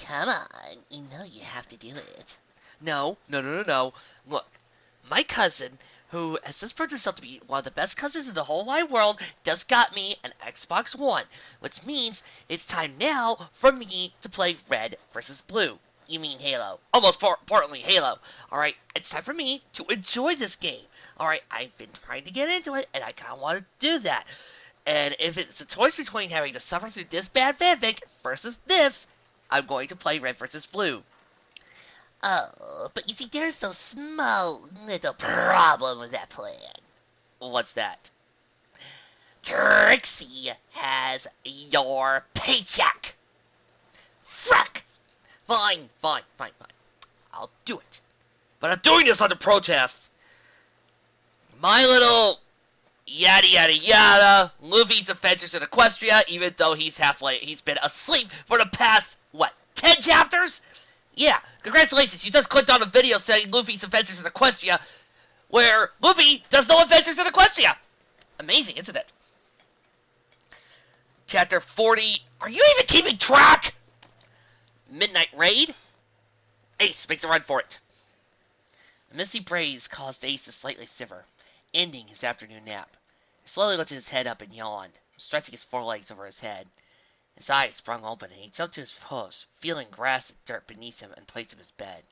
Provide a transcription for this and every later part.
come on. You know you have to do it. No. Look, my cousin, who has just proved himself to be one of the best cousins in the whole wide world, just got me an Xbox One, which means it's time now for me to play Red versus Blue. You mean Halo. Almost importantly, Halo. Alright, it's time for me to enjoy this game. Alright, I've been trying to get into it, and I kind of want to do that. And if it's a choice between having to suffer through this bad fanfic versus this, I'm going to play Red versus Blue. Oh, but you see, there's a small little problem with that plan. What's that? Trixie has your paycheck. Fuck! Fine. I'll do it. But I'm doing this under protest. My little yada yada yada, Luffy's adventures in Equestria, even though he's been asleep for the past, 10 chapters? Yeah, congratulations, you just clicked on a video saying Luffy's Adventures in Equestria, where Luffy does no adventures in Equestria. Amazing, isn't it? Chapter 40. Are you even keeping track? Midnight Raid? Ace makes a run for it. A misty breeze caused Ace to slightly shiver, ending his afternoon nap. He slowly lifted his head up and yawned, stretching his forelegs over his head. His eyes sprung open, and he jumped to his post, feeling grass and dirt beneath him in place of his bed.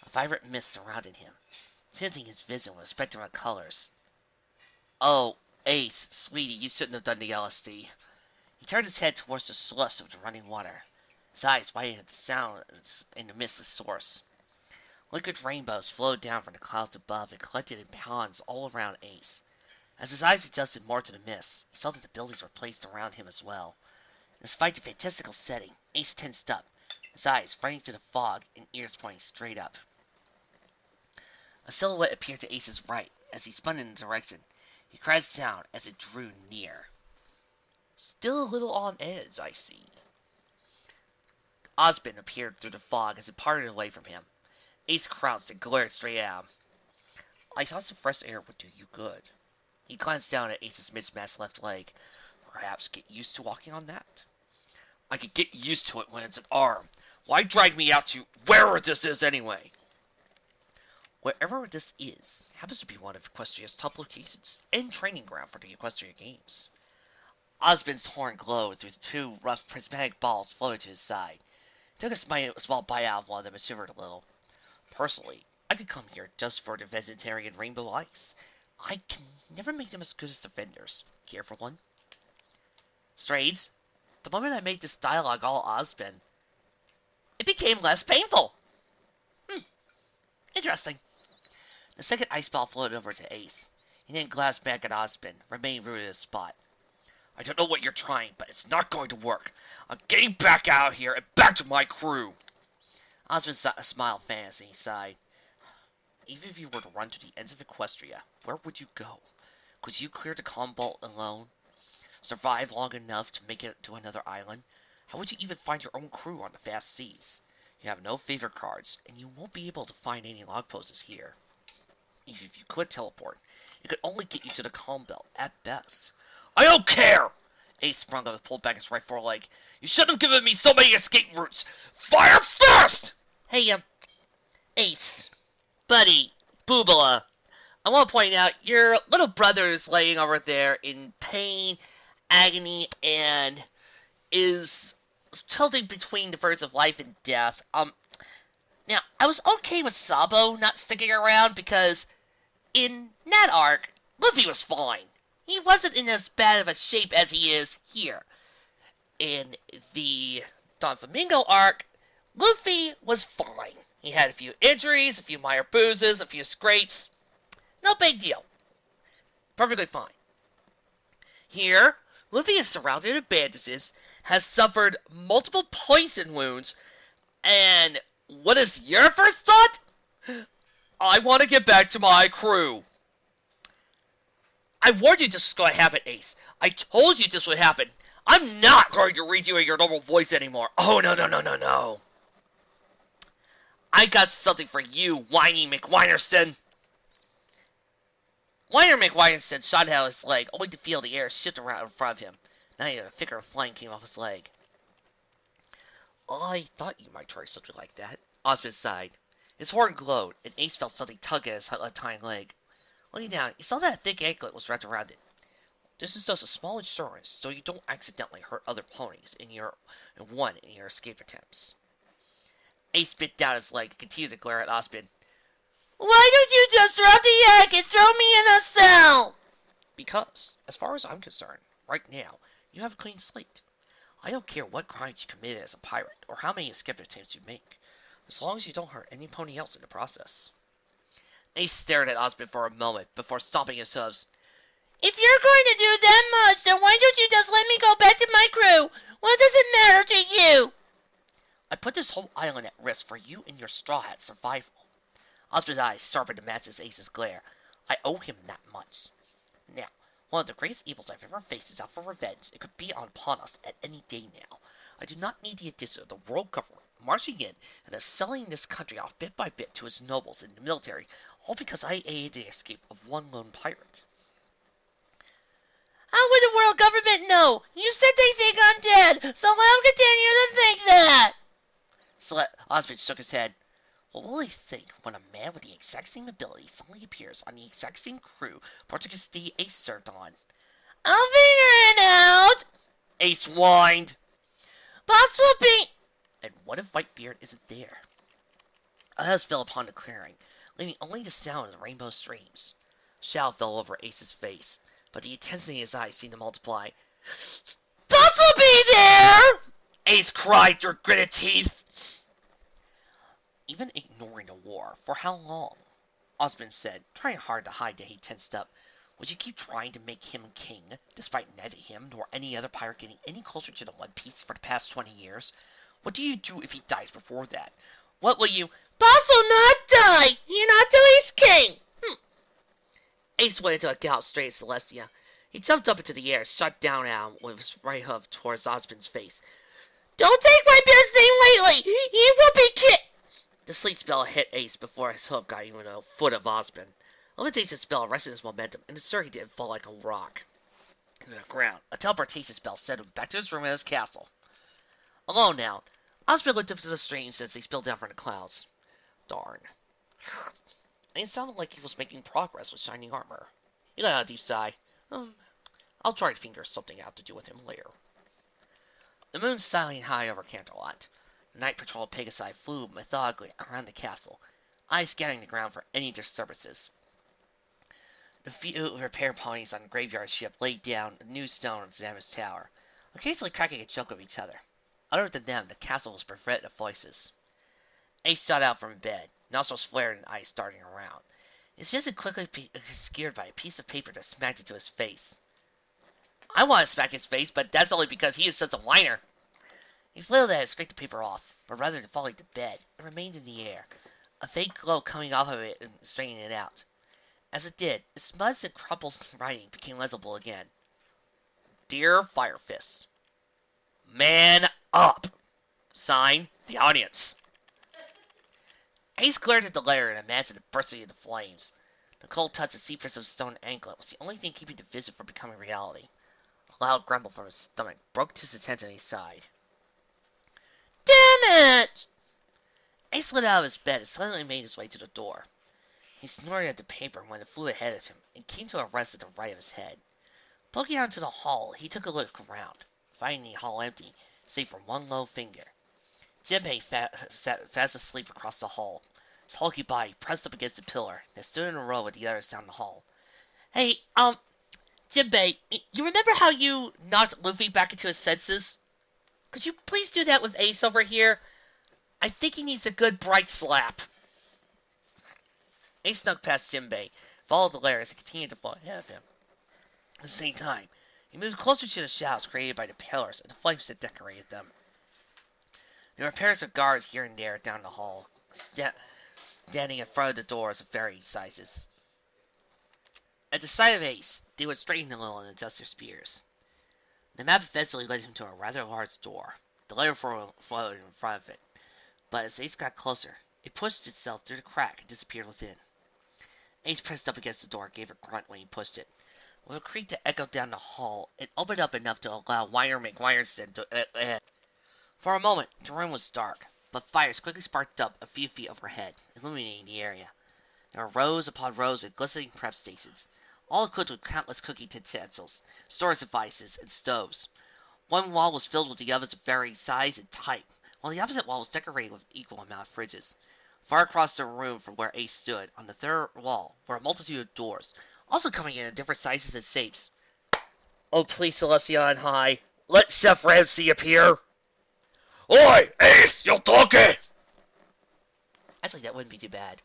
A vibrant mist surrounded him, tinting his vision with spectral colors. Oh, Ace, sweetie, you shouldn't have done the LSD. He turned his head towards the slush of the running water. His eyes widened at the sounds in the mistless source. Liquid rainbows flowed down from the clouds above and collected in ponds all around Ace. As his eyes adjusted more to the mist, he saw that the buildings were placed around him as well. Despite the fantastical setting, Ace tensed up, his eyes running through the fog and ears pointing straight up. A silhouette appeared to Ace's right. As he spun in the direction, he cried down as it drew near. Still a little on edge, I see. Osmond appeared through the fog as it parted away from him. Ace crouched and glared straight at him. I thought some fresh air would do you good. He glanced down at Ace's mismatched left leg. Perhaps get used to walking on that? I could get used to it when it's an arm. Why drag me out to wherever this is anyway? Wherever this is happens to be one of Equestria's top locations and training ground for the Equestria Games. Osmond's horn glowed through two rough prismatic balls floated to his side. He took a small bite out of one of them and shivered a little. Personally, I could come here just for the vegetarian rainbow ice. I can never make them as good as the vendors. Care for one? Strange. The moment I made this dialogue all Osmond, it became less painful. Interesting. The second ice ball floated over to Ace. He then glanced back at Osmond, remaining rooted in his spot. I don't know what you're trying, but it's not going to work. I'm getting back out of here and back to my crew. Osmond smiled faintly. He sighed. Even if you were to run to the ends of Equestria, where would you go? Could you clear the calm bolt alone? Survive long enough to make it to another island? How would you even find your own crew on the fast seas? You have no favor cards, and you won't be able to find any log posts here. Even if you could teleport, it could only get you to the calm belt at best. I don't care! Ace sprung up and pulled back his right foreleg. You shouldn't have given me so many escape routes! Fire fast! Hey, Ace, buddy, Boobala, I want to point out your little brother is laying over there in pain, agony, and is tilting between the verge of life and death. Now, I was okay with Sabo not sticking around because in that arc, Luffy was fine. He wasn't in as bad of a shape as he is here. In the Don Flamingo arc, Luffy was fine. He had a few injuries, a few minor bruises, a few scrapes. No big deal. Perfectly fine. Here, Luffy is surrounded in bandages, has suffered multiple poison wounds, and what is your first thought? I want to get back to my crew. I warned you this was going to happen, Ace. I told you this would happen. I'm not going to read you in your normal voice anymore. Oh, no. I got something for you, whiny McWinerson. Whiner McWinerson shot out his leg, only to feel the air shift around in front of him. Now a figure of flame came off his leg. I thought you might try something like that. Osmond sighed. His horn glowed, and Ace felt something tug at his tiny leg. Looking down, he saw that a thick anklet was wrapped around it. This is just a small insurance, so you don't accidentally hurt other ponies in your escape attempts. Ace bit down his leg and continued to glare at Osmond. Why don't you just drop the egg and throw me in a cell? Because, as far as I'm concerned, right now, you have a clean slate. I don't care what crimes you committed as a pirate, or how many escape attempts you make, as long as you don't hurt any pony else in the process. Ace stared at Osmond for a moment before stomping his hooves. If you're going to do that much, then why don't you just let me go back to my crew? What does it matter to you? I put this whole island at risk for you and your Straw Hat survival. Osmond's eyes sharpened to match Ace's glare. I owe him that much. Now, one of the greatest evils I've ever faced is out for revenge. It could be upon us at any day now. I do not need the addition of the world government marching in and selling this country off bit by bit to its nobles and the military, all because I aided the escape of one lone pirate. How would the world government know? You said they think I'm dead, so let them continue to think that. Osmond shook his head. What will they think when a man with the exact same ability suddenly appears on the exact same crew Portuguese D. Ace served on? I'll figure it out. Ace whined. Boss Whoopie. And what if Whitebeard isn't there? A hush fell upon the clearing, leaving only the sound of the rainbow streams. A shadow fell over Ace's face, but the intensity in his eyes seemed to multiply. Boss will be there! Ace cried through gritted teeth. Even ignoring the war, for how long? Osmond said, trying hard to hide that he tensed up. Would you keep trying to make him king, despite neither him nor any other pirate getting any closer to the One Piece for the past 20 years? What do you do if he dies before that? What will you... Boss will not die! Not till he's king! Ace went into a gallop straight at Celestia. He jumped up into the air, shot down at him with his right hoof towards Osmond's face. Don't take my bear's name lightly! He will be killed! The sleet spell hit Ace before his hoof got even a foot of Osmond. Levitation spell arrested his momentum, and the circuit didn't fall like a rock to the ground. A teleportation spell sent him back to his room in his castle. Alone now, Osmond looked up to the streams as they spilled down from the clouds. Darn. And it sounded like he was making progress with shining armor. He let out a deep sigh. I'll try to figure something out to do with him later. The moon sailing high over Canterlot. The night patrol Pegasi flew methodically around the castle, eyes scanning the ground for any disturbances. The few repair ponies on the graveyard ship laid down a new stone on Zama's tower, occasionally cracking a joke of each other. Other than them, the castle was bereft of voices. Ace shot out from bed, nostrils flared and eyes darting around. His vision quickly obscured by a piece of paper that smacked into his face. I want to smack his face, but that's only because he is such a whiner. He flailed at it and scraped the paper off, but rather than falling to bed, it remained in the air, a faint glow coming off of it and straightening it out. As it did, its smudged and crumpled writing became legible again. Dear Firefist, man up! Sign, the audience. Ace glared at the letter and imagined it bursting into flames. The cold touch of Cypress' stone anklet was the only thing keeping the vision from becoming reality. A loud grumble from his stomach broke his attention and he sighed. Damn it! Ace slid out of his bed and silently made his way to the door. He snorted at the paper when it flew ahead of him and came to a rest at the right of his head. Poking out into the hall, he took a look around, finding the hall empty, save for one low finger. Jinbei sat fast asleep across the hall, his hulky body pressed up against the pillar that stood in a row with the others down the hall. Hey, Jinbei, you remember how you knocked Luffy back into his senses? Could you please do that with Ace over here? I think he needs a good bright slap. Ace snuck past Jinbei, followed the lair as it continued to fall ahead of him. At the same time, he moved closer to the shadows created by the pillars and the flames that decorated them. There were pairs of guards here and there down the hall, standing in front of the doors of varying sizes. At the sight of Ace, they would straighten a little and adjust their spears. The map eventually led him to a rather large door. The letter floated in front of it, but as Ace got closer, it pushed itself through the crack and disappeared within. Ace pressed up against the door, gave a grunt when he pushed it. With a creak that echoed down the hall, it opened up enough to allow Whiner McWireston to For a moment, the room was dark, but fires quickly sparked up a few feet overhead, illuminating the area. There were rows upon rows of glistening prep stations, all equipped with countless cooking utensils, storage devices, and stoves. One wall was filled with the ovens of varying size and type, while the opposite wall was decorated with equal amount of fridges. Far across the room from where Ace stood, on the third wall, were a multitude of doors, also coming in different sizes and shapes. Oh, please, Celestia on high, let Chef Ramsay appear! Oi, Ace, you're talking! Actually, that wouldn't be too bad.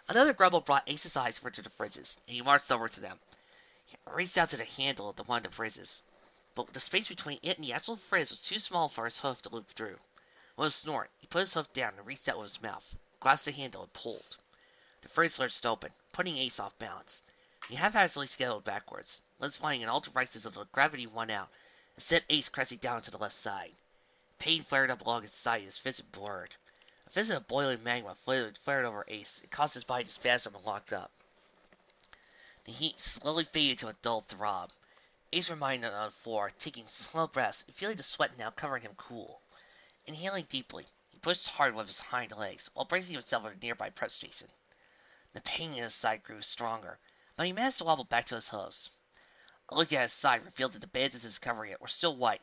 Another grumble brought Ace's eyes over to the fridges, and he marched over to them. He reached out to the handle of one of the fridges, but the space between it and the actual fridge was too small for his hoof to loop through. With a snort, he put his hoof down and reached out with his mouth, grasped the handle, and pulled. The fridge lurched open, putting Ace off balance. He haphazardly scuttled backwards, limbs flying in all directions until gravity won out, and sent Ace crashing down to the left side. Pain flared up along his side as his vision blurred. A vision of boiling magma flared over Ace and caused his body to spasm and lock up. The heat slowly faded to a dull throb. Ace remained on the floor, taking slow breaths and feeling the sweat now covering him cool. Inhaling deeply, he pushed hard with his hind legs while bracing himself at a nearby prep station. The pain in his side grew stronger, but he managed to wobble back to his hooves. A look at his side revealed that the bandages covering it were still white,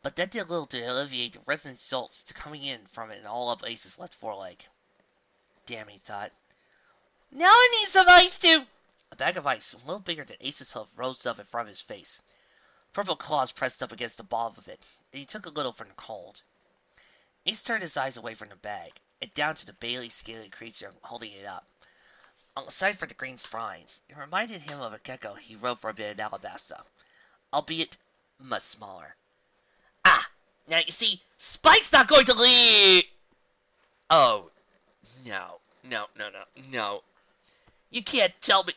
but that did little to alleviate the rhythmic jolts coming in from it and all up Ace's left foreleg. Damn, he thought. Now I need some ice too. A bag of ice, a little bigger than Ace's hoof, rose up in front of his face. Purple claws pressed up against the bottom of it, and he took a little from the cold. Ace turned his eyes away from the bag, and down to the baily, scaly creature holding it up. Aside from the green spines, it reminded him of a gecko he rode for a bit in Alabasta, albeit much smaller. Ah! Now you see, Spike's not going to leave! Oh, no. No. You can't tell me.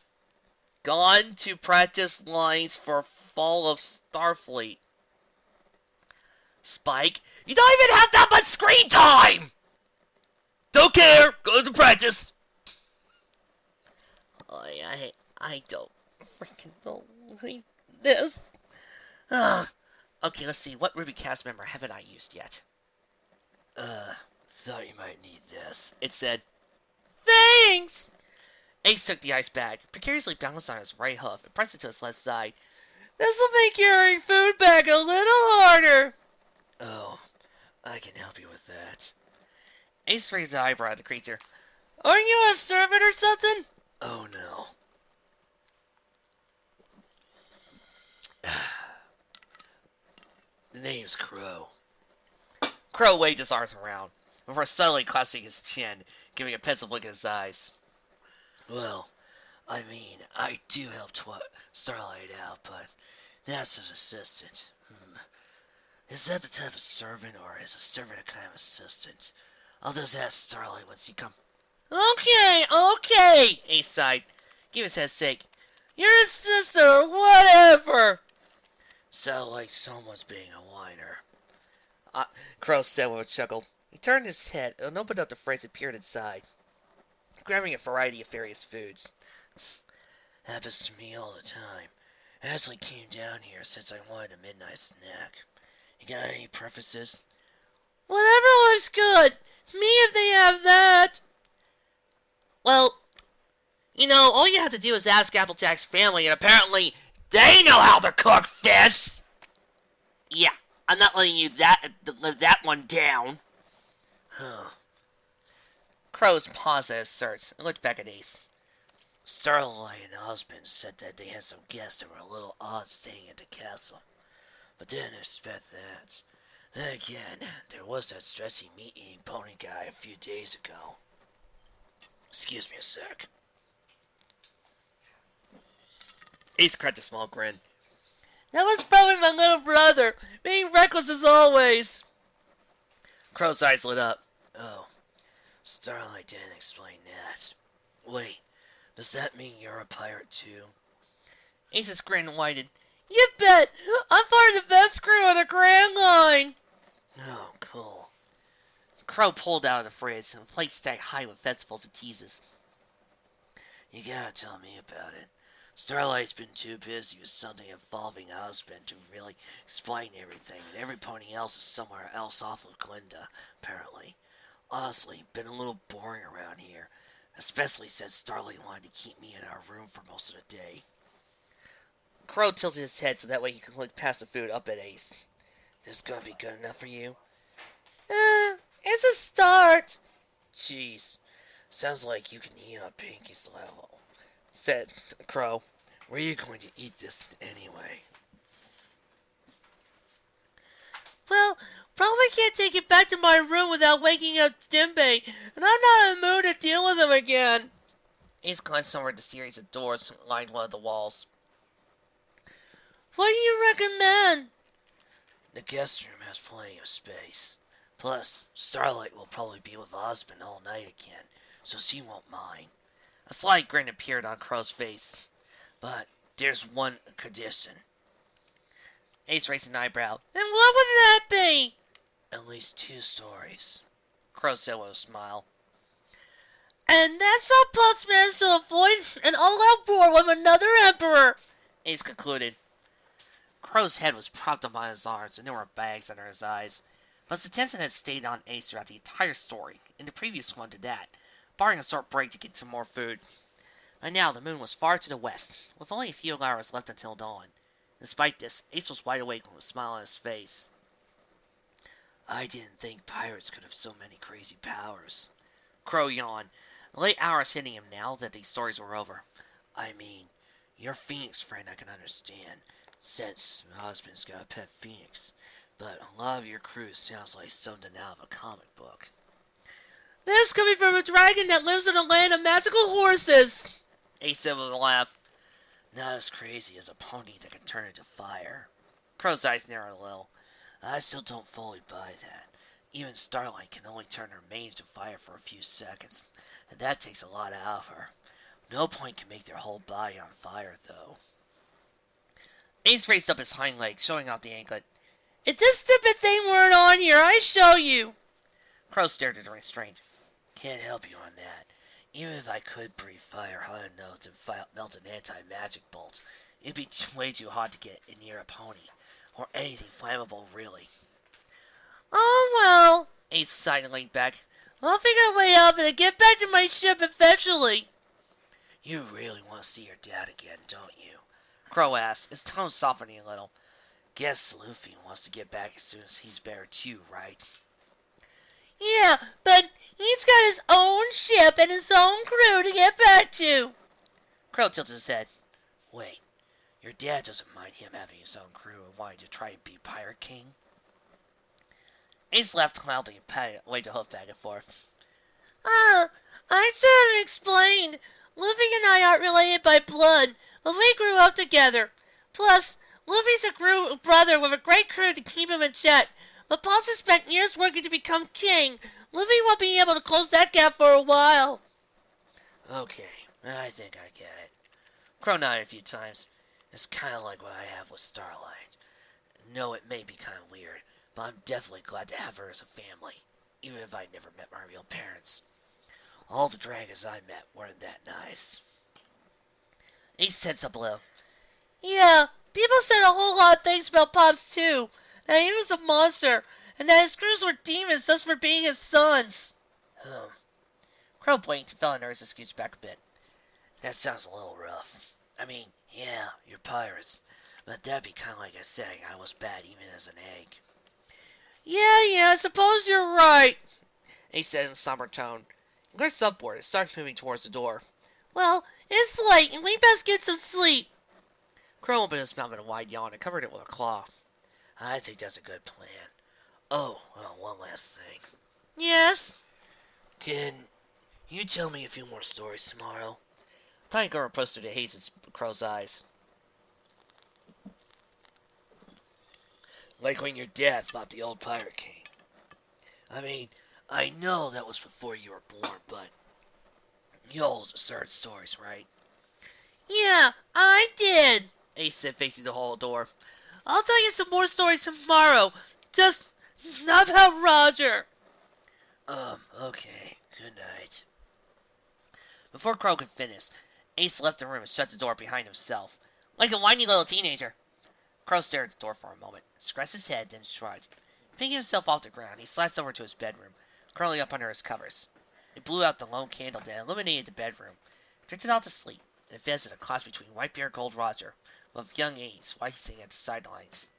Gone to practice lines for Fall of Starfleet. Spike, you don't even have that much screen time! Don't care, go to practice. I don't freaking believe this. Okay, let's see, what Ruby cast member haven't I used yet? Thought you might need this. It said, thanks! Ace took the ice bag, precariously balanced on his right hoof, and pressed it to his left side. This'll make carrying food back a little harder. Oh, I can help you with that. Ace raised an eyebrow at the creature. Aren't you a servant or something? Oh, no. The name's Crow. Crow waved his arms around, before suddenly clasping his chin, giving a pensive look in his eyes. Well, I mean, I do help Starlight out, but that's an assistant. Is that the type of servant, or is a servant a kind of assistant? I'll just ask Starlight once he comes. Okay, Ace sighed. Give his head sake. You're a sister, or whatever. Sound like someone's being a whiner. Crow said with a chuckle. He turned his head and opened up the fridge and peered inside, grabbing a variety of various foods. Happens to me all the time. I actually came down here since I wanted a midnight snack. You got any preferences? Whatever looks good. Me if they have that. Well, you know, all you have to do is ask Applejack's family, and apparently they know how to cook fish. Yeah, I'm not letting you live that one down. Huh. Crow's paused at his search and looked back at Ace. Starlight and her husband said that they had some guests that were a little odd staying at the castle, but didn't expect that. Then again, there was that stretchy meat-eating pony guy a few days ago. Excuse me a sec. Ace cracked a small grin. That was probably my little brother, being reckless as always. Crow's eyes lit up. Oh, Starlight didn't explain that. Wait, does that mean you're a pirate too? Ace's grin widened. You bet! I'm part of the best crew on the Grand Line! Oh, cool. Crow pulled out of the fridge, and a plate stacked high with vegetables and cheeses. You gotta tell me about it. Starlight's been too busy with something involving husband to really explain everything, and every pony else is somewhere else off of Glinda, apparently. Honestly, been a little boring around here, especially since Starlight wanted to keep me in our room for most of the day. Crow tilted his head so that way he could look past the food up at Ace. This gonna be good enough for you? It's a start. Jeez, sounds like you can eat on Pinky's level, said Crow. Where are you going to eat this anyway? Well, probably can't take it back to my room without waking up Stimpy, and I'm not in the mood to deal with him again. Ace glanced over at the series of doors lined one of the walls. What do you recommend? The guest room has plenty of space. Plus, Starlight will probably be with her husband all night again, so she won't mind. A slight grin appeared on Crow's face. But there's one condition. Ace raised an eyebrow. And what would that be? At least 2 stories, Crow said with a smile. And that's how Puffs managed to avoid an all-out war with another emperor, Ace concluded. Crow's head was propped up on his arms, and there were bags under his eyes. But the tension had stayed on Ace throughout the entire story, and the previous one to that, barring a short break to get some more food. By now, the moon was far to the west, with only a few hours left until dawn. Despite this, Ace was wide awake with a smile on his face. I didn't think pirates could have so many crazy powers. Crow yawned, the late hours hitting him now that these stories were over. I mean, your Phoenix friend I can understand, since my husband's got a pet Phoenix, but a lot of your crew sounds like something out of a comic book. This coming from a dragon that lives in a land of magical horses, Ace said with a laugh. Not as crazy as a pony that can turn into fire. Crow's eyes narrowed a little. I still don't fully buy that. Even Starlight can only turn her mane into fire for a few seconds, and that takes a lot out of her. No point can make their whole body on fire, though. Ace raised up his hind leg, showing off the anklet. If this stupid thing weren't on here, I'd show you. Crow stared at her restraint. Can't help you on that. Even if I could breathe fire hot enough to melt an anti-magic bolt, it'd be way too hot to get near a pony, or anything flammable, really. Oh well, Ace sighed and leaned back. I'll figure a way out and get back to my ship eventually. You really want to see your dad again, don't you? Crow asked, his tone softening a little. Guess Luffy wants to get back as soon as he's better too, right? Yeah, but he's got his own ship and his own crew to get back to. Crow tilted his head. Wait, your dad doesn't mind him having his own crew and wanting to try and be Pirate King? Ace laughed loudly and patted away the hoof back and forth. I sort of explained. Luffy and I aren't related by blood, but we grew up together. Plus, Luffy's a brother with a great crew to keep him in check. But Boss has spent years working to become king. Luffy won't be able to close that gap for a while. Okay, I think I get it. Crow nodded a few times. It's kind of like what I have with Starlight. No, it may be kind of weird, but I'm definitely glad to have her as a family, even if I never met my real parents. All the dragons I met weren't that nice. Ace said up a little. Yeah, people said a whole lot of things about Pops too. That he was a monster, and that his crews were demons just for being his sons. Crow blinked and felt a nervous excuse back a bit. That sounds a little rough. I mean, yeah, you're pirates, but that'd be kind of like saying I was bad even as an egg. Yeah, I suppose you're right, Ace said in a somber tone. He glanced upward and started moving towards the door. Well, it's late, and we best get some sleep. Crow opened his mouth in a wide yawn and covered it with a claw. I think that's a good plan. Oh, well, one last thing. Yes? Can you tell me a few more stories tomorrow? Tiny girl posted a haze in Crow's eyes. Like when your dad fought the old Pirate King. I mean, I know that was before you were born, but you always absurd stories, right? Yeah, I did. Ace said, facing the hall door. I'll tell you some more stories tomorrow. Just not about Roger. Okay. Good night. Before Crow could finish, Ace left the room and shut the door behind himself, like a whiny little teenager. Crow stared at the door for a moment, scratched his head, then shrugged. Picking himself off the ground, he slouched over to his bedroom, curling up under his covers. He blew out the lone candle that illuminated the bedroom, drifted off to sleep, and invested a class between Whitebeard Gold Roger, with young Ace watching at the sidelines.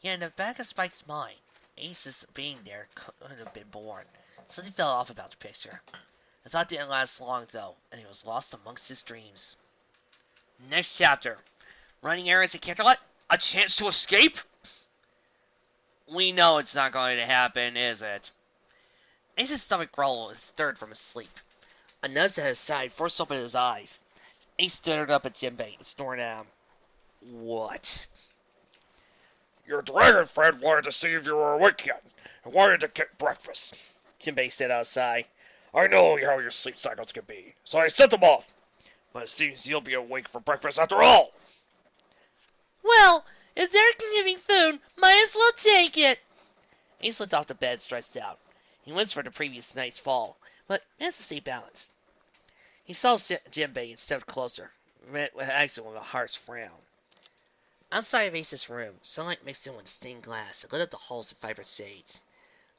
Yet in the back of Spike's mind, Ace's being there could have been born. Something fell off about the picture. The thought didn't last long, though, and he was lost amongst his dreams. Next chapter. Running errands at Canterlot? A chance to escape? We know it's not going to happen, is it? Ace's stomach growled and stirred from his sleep. A nudge at his side forced open his eyes. Ace stared up at Jinbei and snored at him. What? Your dragon friend wanted to see if you were awake yet, and wanted to get breakfast, Jinbei said outside. I know how your sleep cycles can be, so I sent them off. But it seems you'll be awake for breakfast after all. Well, if they're giving food, might as well take it. Ace slipped off the bed, stretched out. He winced for the previous night's fall, but managed to stay balanced. He saw Jinbei and stepped closer, met with action with a harsh frown. Outside of Ace's room, sunlight mixed in with stained glass and lit up the halls in vibrant shades.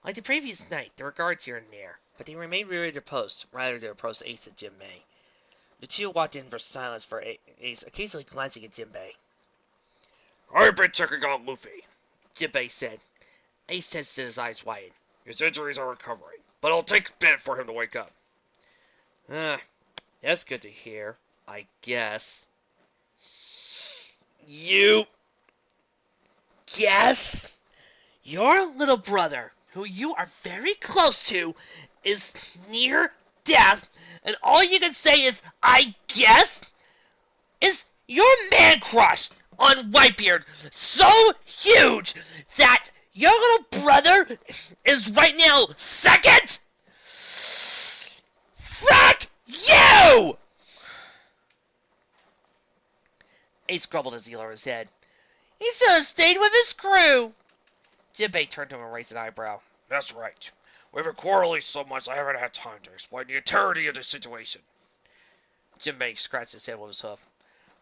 Like the previous night, there were guards here and there, but they remained rear of their posts rather than approach Ace and Jinbei. The two walked in for silence for Ace, occasionally glancing at Jinbei. I've been checking on Luffy, Jinbei said. Ace sensed his eyes widen. His injuries are recovering, but it'll take a bit for him to wake up. That's good to hear, I guess. You guess? Your little brother, who you are very close to, is near death, and all you can say is, I guess? Is your man crush on Whitebeard so huge that your little brother is right now second? Fuck you! Ace grumbled as he lowered his head. He should have stayed with his crew. Jinbei turned to him and raised an eyebrow. That's right. We've been quarreling so much I haven't had time to explain the entirety of the situation. Jinbei scratched his head with his hoof.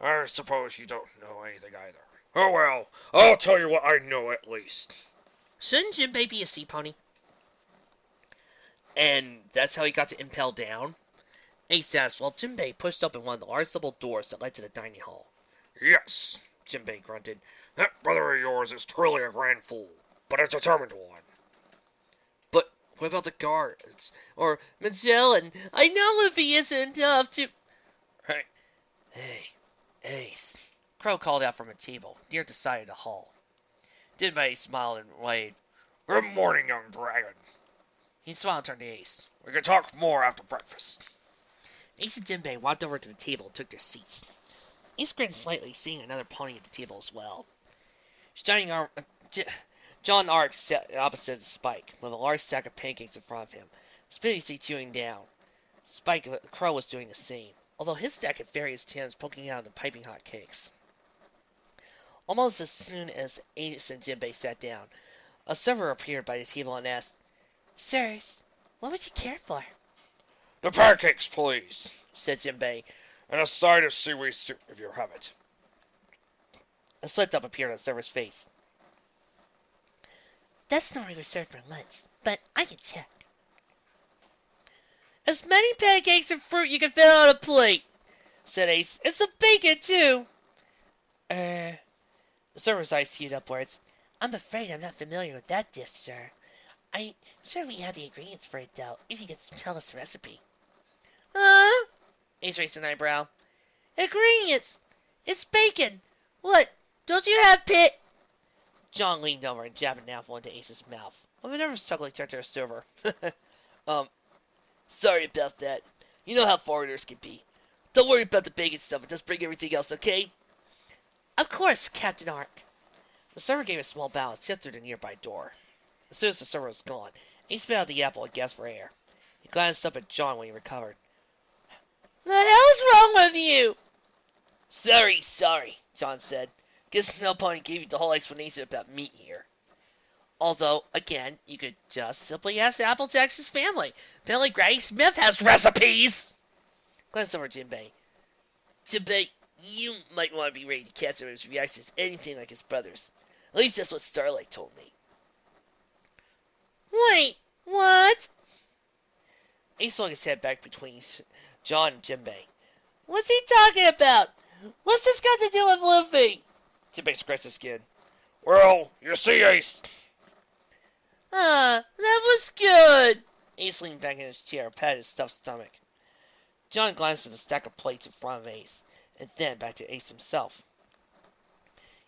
I suppose you don't know anything either. Oh well, I'll tell you what I know at least. Shouldn't Jinbei be a sea pony? And that's how he got to impel down? Ace asked while Jinbei pushed open one of the large double doors that led to the dining hall. Yes, Jinbei grunted. That brother of yours is truly a grand fool, but a determined one. But what about the guards? Or Magellan? I know Luffy isn't enough to... Hey, Ace. Crow called out from a table near the side of the hall. Jinbei smiled and waved. Good morning, young dragon. He smiled and turned to Ace. We can talk more after breakfast. Ace and Jinbei walked over to the table and took their seats. Ace grinned slightly, seeing another pony at the table as well. John Ark sat opposite Spike, with a large stack of pancakes in front of him, spitiously chewing down. Spike Crow was doing the same, although his stack had various gems poking out of the piping hot cakes. Almost as soon as Ace and Jinbei sat down, a server appeared by the table and asked, Sirs, what would you care for? The pancakes, please, said Jinbei, and a side of seaweed soup if you have it. A sweat up appeared on the server's face. That's normally reserved for lunch, but I can check. As many pancakes and fruit you can fit on a plate, said Ace. And some bacon, too. The server's eyes teed upwards. I'm afraid I'm not familiar with that dish, sir. I'm sure we have the ingredients for it, though, if you could tell us the recipe. Huh? Ace raised an eyebrow. Ingredients! It's bacon! What, don't you have pit? John leaned over and jabbed an apple into Ace's mouth. With a nervous chuckle, he turned to the server. Sorry about that. You know how foreigners can be. Don't worry about the bacon stuff, and just bring everything else, okay? Of course, Captain Ark. The server gave a small bow and stepped through the nearby door. As soon as the server was gone, Ace spit out the apple and gasped for air. He glanced up at John when he recovered. The hell's wrong with you? Sorry, John said. Guess no pony gave you the whole explanation about meat here. Although, again, you could just simply ask Applejack's family. Apparently Granny Smith has recipes! Glanced over at Jinbei. Jinbei, you might want to be ready to catch him if his reaction is anything like his brother's. At least that's what Starlight told me. Wait, what? Ace swung his head back between John and Jinbei. What's he talking about? What's this got to do with Luffy? Jinbei scratched his skin. Well, you see, Ace. That was good. Ace leaned back in his chair and patted his stuffed stomach. John glanced at the stack of plates in front of Ace, and then back to Ace himself.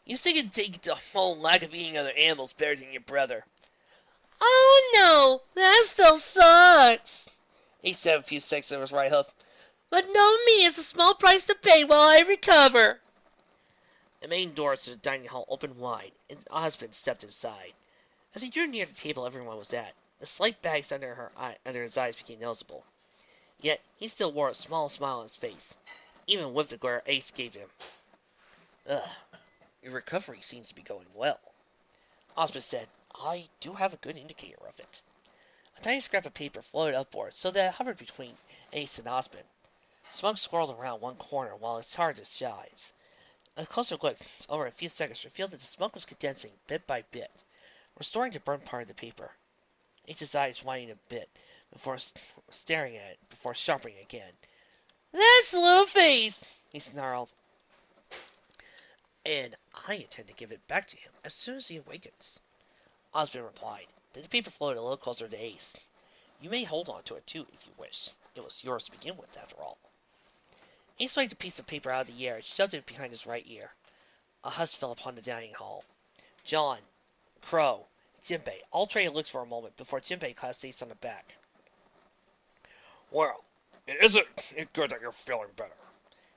You still can take the whole lack of eating other animals better than your brother. Oh no, that still sucks. Ace said a few seconds on his right hoof. But knowing me is a small price to pay while I recover. The main doors to the dining hall opened wide, and Osmond stepped inside. As he drew near the table everyone was at, the slight bags under his eyes became noticeable. Yet, he still wore a small smile on his face, even with the glare Ace gave him. Ugh, your recovery seems to be going well. Osmond said, I do have a good indicator of it. A tiny scrap of paper floated upward so that it hovered between Ace and Osmond. Smoke swirled around one corner while it charred his eyes. A closer look over a few seconds revealed that the smoke was condensing bit by bit, restoring the burnt part of the paper. Ace's eyes widened a bit before staring at it, before sharpening again. That's Luffy's, he snarled. And I intend to give it back to him as soon as he awakens. Osmond replied. Then the paper floated a little closer to Ace. You may hold on to it too if you wish. It was yours to begin with, after all. Ace swiped a piece of paper out of the air and shoved it behind his right ear. A hush fell upon the dining hall. John, Crow, Jinbei all traded looks for a moment before Jinbei caught Ace on the back. Well, isn't it good that you're feeling better?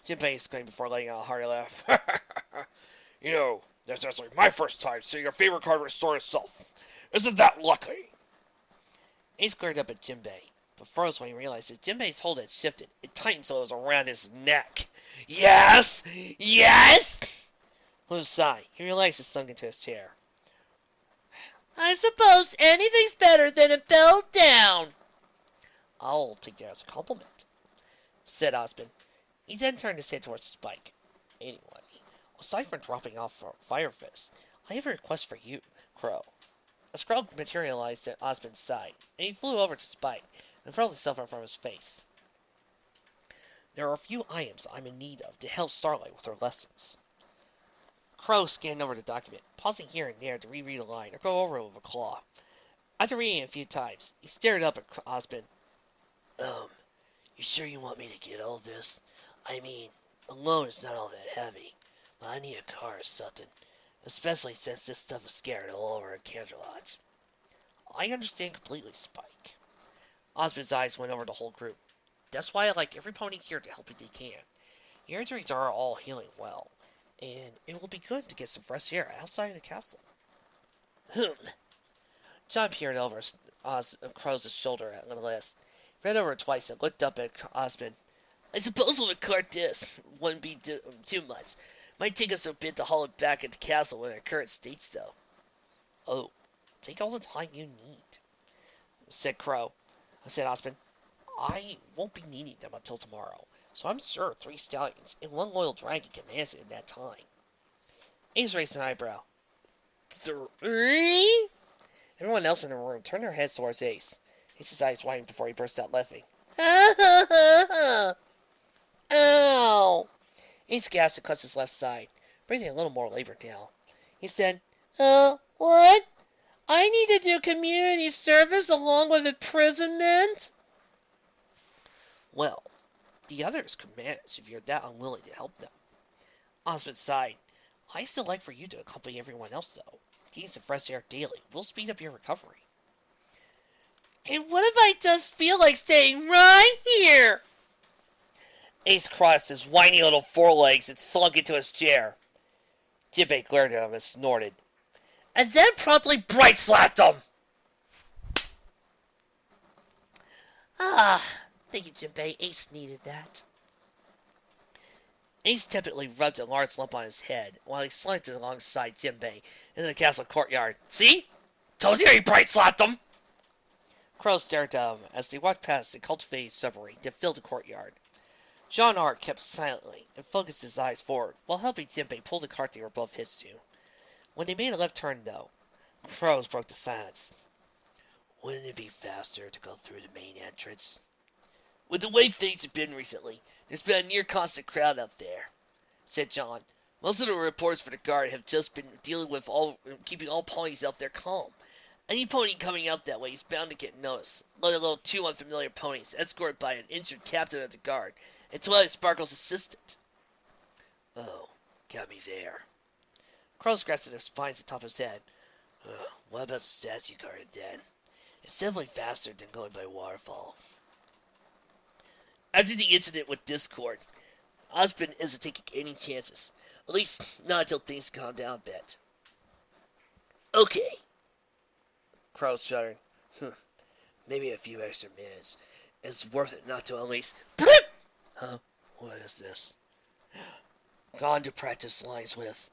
Jinbei exclaimed before letting out a hearty laugh. You know, that's actually my first time seeing your favorite card restore itself. Isn't that lucky? Ace glared up at Jinbei, but froze when he realized that Jinbei's hold had shifted. It tightened so it was around his neck. Yes! Yes! With a sigh, he relaxed and sunk into his chair. I suppose anything's better than a bell down. I'll take that as a compliment, said Osmond. He then turned his head towards Spike. Anyway, aside from dropping off for Fire Fist, I have a request for you, Crow. A scroll materialized at Osmond's side, and he flew over to Spike and furled himself in front of his face. There are a few items I'm in need of to help Starlight with her lessons. Crow scanned over the document, pausing here and there to reread a line or go over it with a claw. After reading it a few times, he stared up at Osmond. You sure you want me to get all this? I mean, a loan is not all that heavy, but I need a car or something, especially since this stuff is scattered all over in Canterlot. I understand completely, Spike. Osmond's eyes went over the whole group. That's why I like every pony here to help if they can. Your injuries are all healing well, and it will be good to get some fresh air outside of the castle. John peered over Crow's shoulder at the list, read over it twice, and looked up at Osmond. I suppose with a cart this wouldn't be too much. Might take us a bit to haul it back at the castle in our current states, though. Oh, take all the time you need, said Osmond. I won't be needing them until tomorrow, so I'm sure 3 stallions and 1 loyal dragon can manage it in that time. Ace raised an eyebrow. 3? Everyone else in the room turned their heads towards Ace. Ace's eyes widened before he burst out laughing. Ha ha ha ha. Ow. Ace gasped and cussed his left side, breathing a little more labored now. He said, What? I need to do community service along with imprisonment? Well, the others could manage if you're that unwilling to help them. Osmond sighed. I still like for you to accompany everyone else, though. Getting some fresh air daily will speed up your recovery. And what if I just feel like staying right here? Ace crossed his whiny little forelegs and slunk into his chair. Jinbei glared at him and snorted, and then promptly bright-slapped him! Thank you, Jinbei. Ace needed that. Ace tepidly rubbed a large lump on his head while he slanted alongside Jinbei into the castle courtyard. See? Told you he bright-slapped him! Crow stared at him as they walked past the cultivated shrubbery that filled the courtyard. John Ark kept silently and focused his eyes forward while helping Jinbei pull the cart they were both hitched to. When they made a left turn, though, Crows broke the silence. Wouldn't it be faster to go through the main entrance? With the way things have been recently, there's been a near constant crowd out there, said John. Most of the reports for the guard have just been dealing with keeping all ponies out there calm. Any pony coming out that way is bound to get noticed, let alone two unfamiliar ponies escorted by an injured captain of the guard and Twilight Sparkle's assistant. Oh, got me there. Crow scratched at the spines at the top of his head. What about the statue guard then? It's definitely faster than going by waterfall. After the incident with Discord, Osmond isn't taking any chances. At least, not until things calm down a bit. Okay. Crow shuddered. Maybe a few extra minutes. It's worth it not to at least... Blip! Huh? What is this? Gone to practice lines with.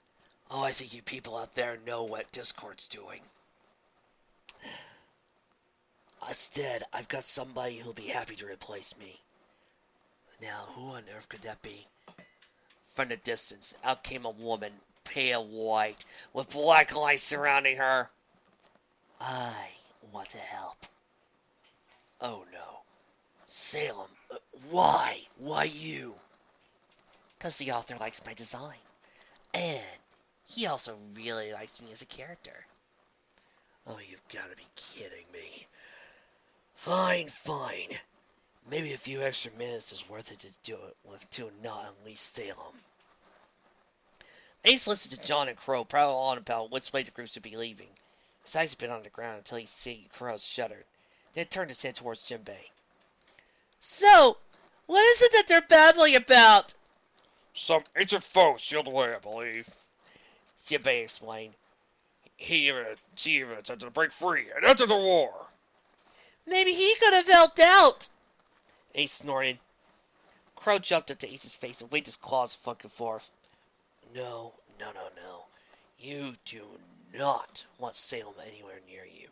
Oh, I think you people out there know what Discord's doing. Instead, I've got somebody who'll be happy to replace me. Now, who on earth could that be? From the distance, out came a woman, pale white, with black lights surrounding her. I want to help. Oh no. Salem, why? Why you? 'Cause the author likes my design. And he also really likes me as a character. Oh, you've got to be kidding me. Fine, fine. Maybe a few extra minutes is worth it to do it with to not unleash Salem. Ace listened to John and Crow prattle on about which way the group should be leaving. His eyes had been on the ground until he see Crow shuddered. Then turned his head towards Jinbei. So, what is it that they're babbling about? Some ancient foe sealed away, I believe. Jinbei explained. She even attempted to break free and enter the war. Maybe he could have helped out. Ace snorted. Crow jumped up to Ace's face and waved his claws back and forth. No. You do not want Salem anywhere near you.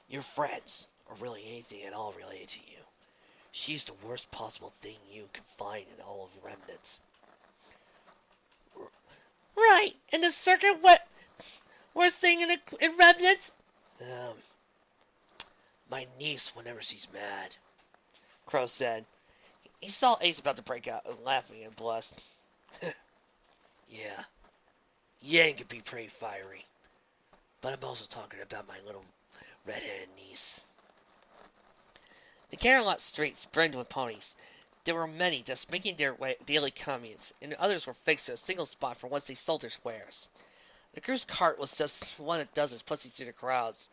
Your friends, or really anything at all related to you. She's the worst possible thing you can find in all of the remnants. Right, and the second worst thing in Remnant? My niece whenever she's mad, Crow said. He saw Ace about to break out, laughing and blushed. Yeah, Yang can be pretty fiery. But I'm also talking about my little red-headed niece. The Carolot streets brimmed with ponies. There were many just making their daily commutes, and others were fixed to a single spot for once they sold their wares. The group's cart was just one of dozens pushing through the crowds,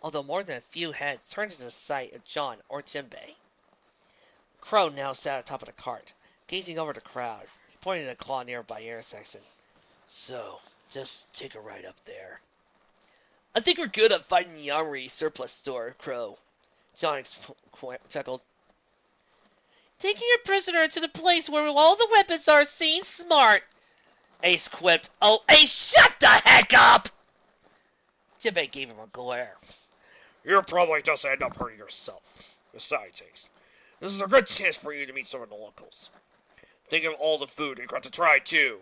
although more than a few heads turned to the sight of John or Jinbei. Crow now sat at the top of the cart, gazing over the crowd. He pointed at a claw nearby intersection. So, just take a ride up there. I think we're good at finding the armory surplus store, Crow. John chuckled. Taking a prisoner to the place where all the weapons are seems smart. Ace quipped. Oh, Ace, shut the heck up! Jinbei gave him a glare. You'll probably just end up hurting yourself. Besides, Ace, this is a good chance for you to meet some of the locals. Think of all the food you got to try, too.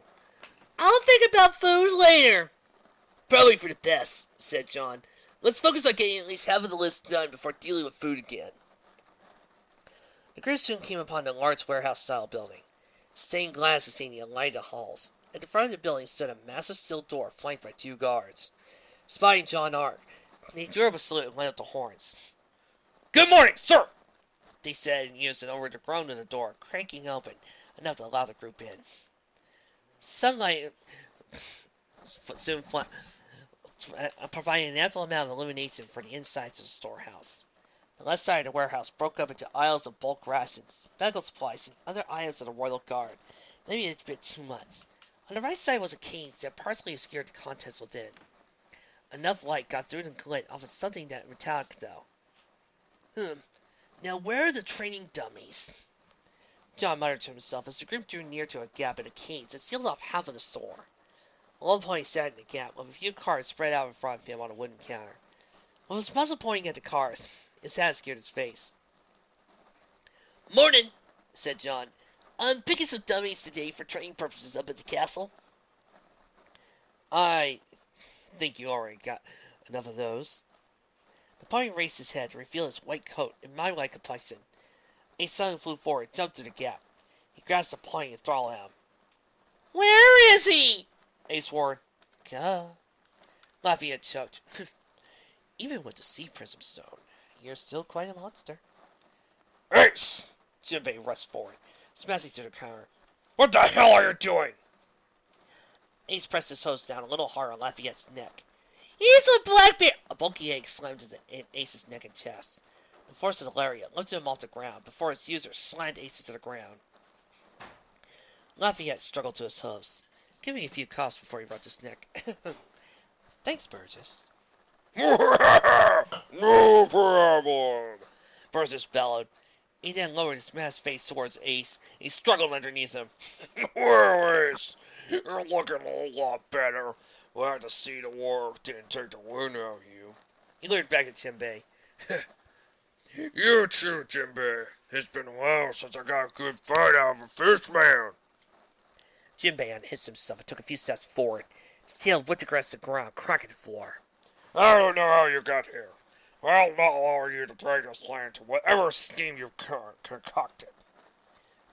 I'll think about food later. Probably for the best, said John. Let's focus on getting at least half of the list done before dealing with food again. The group soon came upon a large warehouse-style building. Stained glass sustained the lighted halls. At the front of the building stood a massive steel door flanked by 2 guards. Spotting John Ark, they drew up a salute and lit up the horns. Good morning, sir! They said in unison over the groan of the door, cranking open enough to allow the group in. Sunlight soon providing an ample amount of illumination for the insides of the storehouse. The left side of the warehouse broke up into aisles of bulk rations, medical supplies, and other items of the Royal Guard. Maybe it's a bit too much. On the right side was a cage that partially obscured the contents within. Enough light got through the glint off of something that metallic, though. Now where are the training dummies? John muttered to himself as the group drew near to a gap in a cage that sealed off half of the store. A lone pony sat in the gap, with a few cards spread out in front of him on a wooden counter. With his muzzle pointing at the cars, his hat scared his face. Morning, said John. I'm picking some dummies today for training purposes up at the castle. I think you already got enough of those. The pony raised his head to reveal his white coat and mime-like complexion. Ace suddenly flew forward, jumped through the gap. He grasped the pony and throttled at him. Where is he? Ace warned. Gah. Lafayette choked. Even with the sea prism stone, you're still quite a monster. Ace! Jinbei rushed forward, smashing through the counter. What the hell are you doing? Ace pressed his hose down a little harder on Lafayette's neck. He's a black bear. A bulky egg slammed in Ace's neck and chest. The force of the lariat lifted him off the ground before its user slammed Ace to the ground. Lafayette struggled to his hooves, giving a few coughs before he rubbed his neck. Thanks, Burgess. No problem. Burgess bellowed. He then lowered his masked face towards Ace. He struggled underneath him. Well, Ace, you're looking a whole lot better. We'll have to see the war didn't take the wind out of you. He leered back at Jinbei. You too, Jinbei. It's been a while since I got a good fight out of a fish man. Jinbei unhitched himself and took a few steps forward. His tail whipped across the ground, cracking the floor. I don't know how you got here. I'll not allow you to drag this land to whatever scheme you've concocted.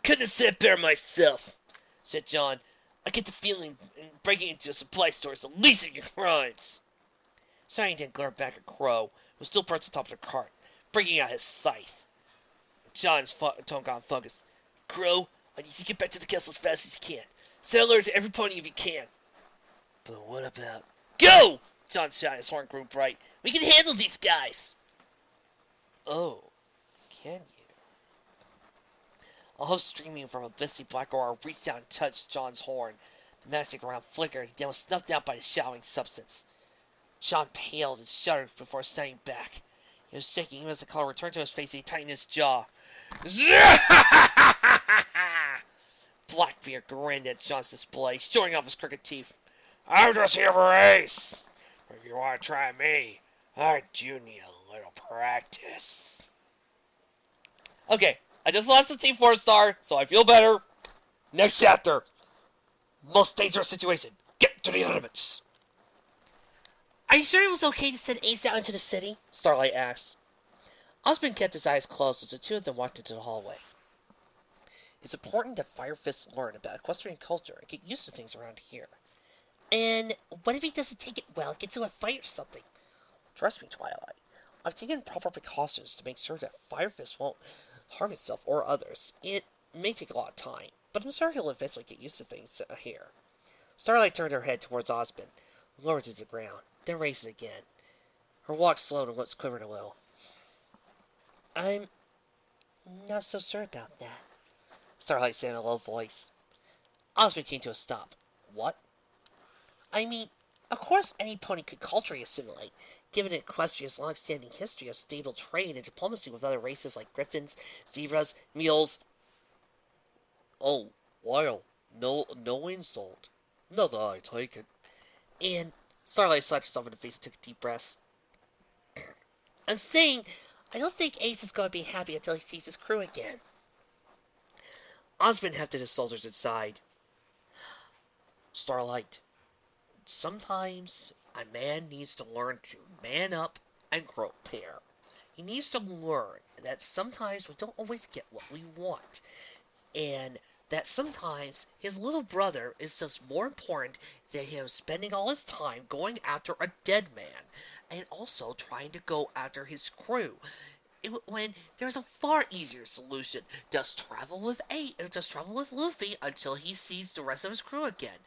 Couldn't have said it better myself, said John. I get the feeling breaking into a supply store is the least of your crimes. Shining glared back at Crow, who still perched atop the cart, breaking out his scythe. John's tone got focused. Crow, I need you to get back to the castle as fast as you can. Say hello to every pony if you can. But what about... Go! John shouted, his horn grew bright. We can handle these guys! Oh, can you? A host streaming from a misty black aura reached down and touched John's horn. The magic around flickered, then was snuffed out by the showering substance. John paled and shuddered before standing back. He was shaking even as the color returned to his face and he tightened his jaw. Blackbeard grinned at John's display, showing off his crooked teeth. I'm just here for Ace. If you want to try me, I do need a little practice. Okay, I just lost the Team 4-star, so I feel better. Next chapter. Most dangerous situation. Get to the elements. Are you sure it was okay to send Ace out into the city? Starlight asked. Osmond kept his eyes closed as the two of them walked into the hallway. It's important that Fire Fists learn about equestrian culture and get used to things around here. And what if he doesn't take it well, gets into a fight or something? Trust me, Twilight. I've taken proper precautions to make sure that Fire Fist won't harm himself or others. It may take a lot of time, but I'm sure he'll eventually get used to things here. Starlight turned her head towards Osmond, lowered it to the ground, then raised it again. Her walk slowed and lips quivered a little. I'm not so sure about that, Starlight said in a low voice. Osmond came to a stop. What? I mean, of course any pony could culturally assimilate, given Equestria's long-standing history of stable trade and diplomacy with other races like griffins, zebras, mules. Oh, well, no insult. Not that I take it. And Starlight slapped herself in the face and took a deep breath. I'm saying, I don't think Ace is going to be happy until he sees his crew again. Osmond hefted his shoulders and sighed. Starlight, sometimes a man needs to learn to man up and grow a pair. He needs to learn that sometimes we don't always get what we want, and that sometimes his little brother is just more important than him spending all his time going after a dead man, and also trying to go after his crew. When there's a far easier solution, just travel with Luffy until he sees the rest of his crew again.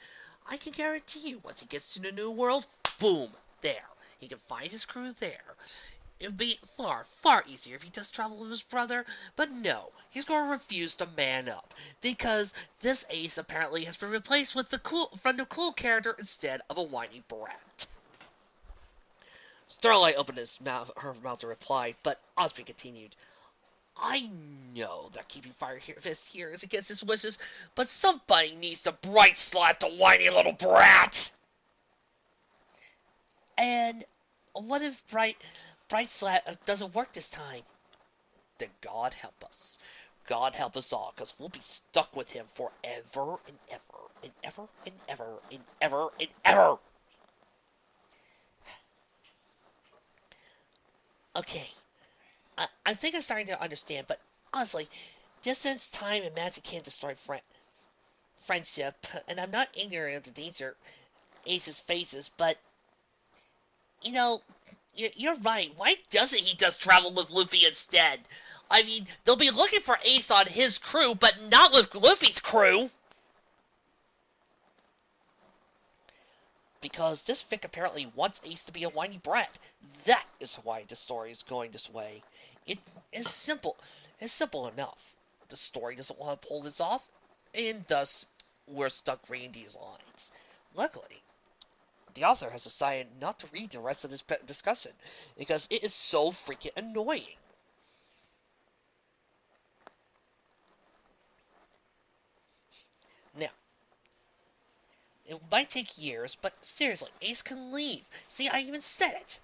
I can guarantee you, once he gets to the new world, boom, there. He can find his crew there. It would be far, far easier if he just traveled with his brother, but no, he's going to refuse to man up, because this Ace apparently has been replaced with the cool character instead of a whiny brat. Starlight opened her mouth to reply, but Osmond continued. I know that keeping Fire Fist here is against his wishes, but somebody needs to bright slap the whiny little brat! And what if Bright Slap doesn't work this time? Then God help us. God help us all, because we'll be stuck with him forever and ever and ever and ever and ever and ever. Okay, I think I'm starting to understand, but honestly, distance, time, and magic can't destroy friendship, and I'm not ignorant of the danger Aces faces, but, you know, you're right. Why doesn't he just travel with Luffy instead? I mean, they'll be looking for Ace on his crew, but not with Luffy's crew. Because this fic apparently wants Ace to be a whiny brat. That is why the story is going this way. It is simple. It's simple enough. The story doesn't want to pull this off, and thus we're stuck reading these lines. Luckily, the author has decided not to read the rest of this discussion because it is so freaking annoying. Now, it might take years, but seriously, Ace can leave. See, I even said it.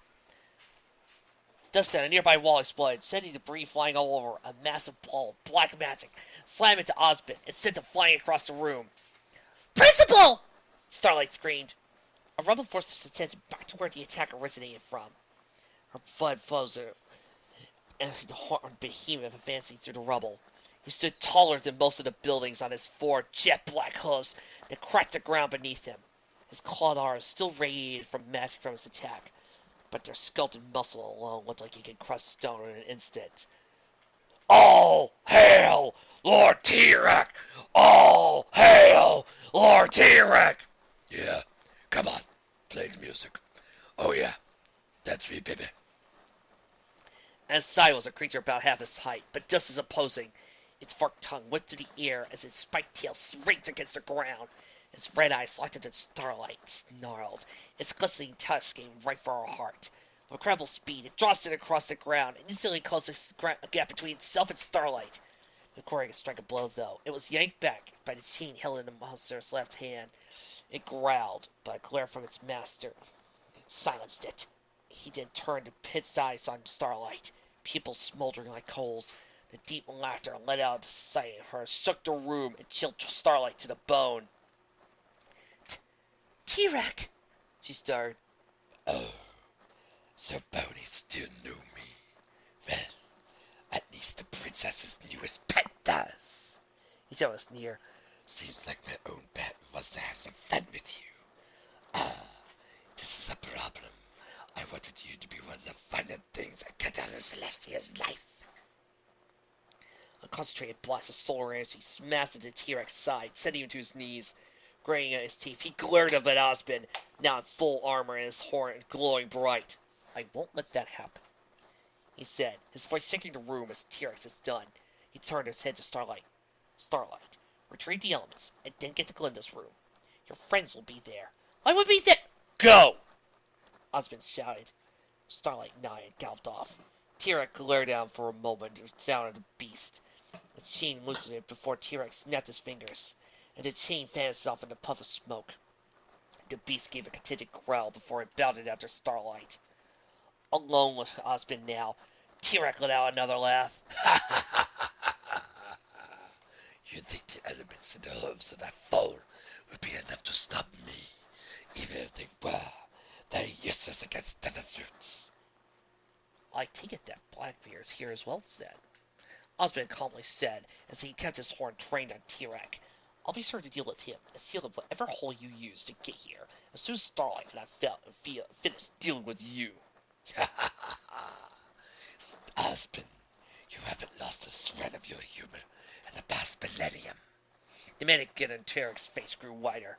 Just then, a nearby wall exploded, sending debris flying all over. A massive ball of black magic slammed into Osmond and sent him flying across the room. Principal! Starlight screamed. A rumble forced his attention back to where the attack originated from. Her blood flows and the horned behemoth advancing through the rubble. He stood taller than most of the buildings on his four jet black hooves that cracked the ground beneath him. His clawed arms still radiated from magic from his attack, but their skeleton muscle alone looked like he could crush stone in an instant. All hail Lord T-Rex! All hail Lord T-Rex! Yeah, come on, play the music. Oh yeah, that's me, baby. And Sai was a creature about half his height, but just as opposing. Its forked tongue whipped through the air as its spiked tail scraped against the ground. Its red eyes locked into Starlight, snarled. Its glistening tusk aimed right for her heart. With incredible speed, it jostled across the ground and instantly closed a gap between itself and Starlight. Before it could strike a blow, though, it was yanked back by the chain held in the monster's left hand. It growled, but a glare from its master silenced it. He then turned to pit eyes on Starlight, pupils smoldering like coals. The deep laughter let out the sight of her shook the room and chilled Starlight to the bone. T-Rex, she stuttered. Oh, so Pony still knew me. Well, at least the princess's newest pet does. He said with a sneer. Seems like my own pet wants to have some fun with you. Ah, this is a problem. I wanted you to be one of the funner things I cut out of Celestia's life. A concentrated blast of solar energy smashed into T-Rex's side, sending him to his knees. Graying at his teeth, he glared up at Osmond, now in full armor and his horn glowing bright. I won't let that happen, he said, his voice shaking the room as T-Rex is done. He turned his head to Starlight. Starlight, retrieve the elements, and then get to Glinda's room. Your friends will be there. I will be there! Go! Osmond shouted. Starlight nodded and galloped off. T-Rex glared down for a moment down at the beast. The chain loosened it before T-Rex snapped his fingers, and the chain vanished off in a puff of smoke. The beast gave a contented growl before it bounded after Starlight. Alone with Osmond now, T-Rex let out another laugh. You think the elements in the hooves of that foal would be enough to stop me, even if they were very useless against other fruits. I take it that Blackbeard is here as well, then, Osmond calmly said, as he kept his horn trained on T-Rex. I'll be sure to deal with him and seal up whatever hole you used to get here, as soon as Starlight and I finished dealing with you. Osmond, you haven't lost a shred of your humor in the past millennium. The mannequin in T-Rex's face grew wider.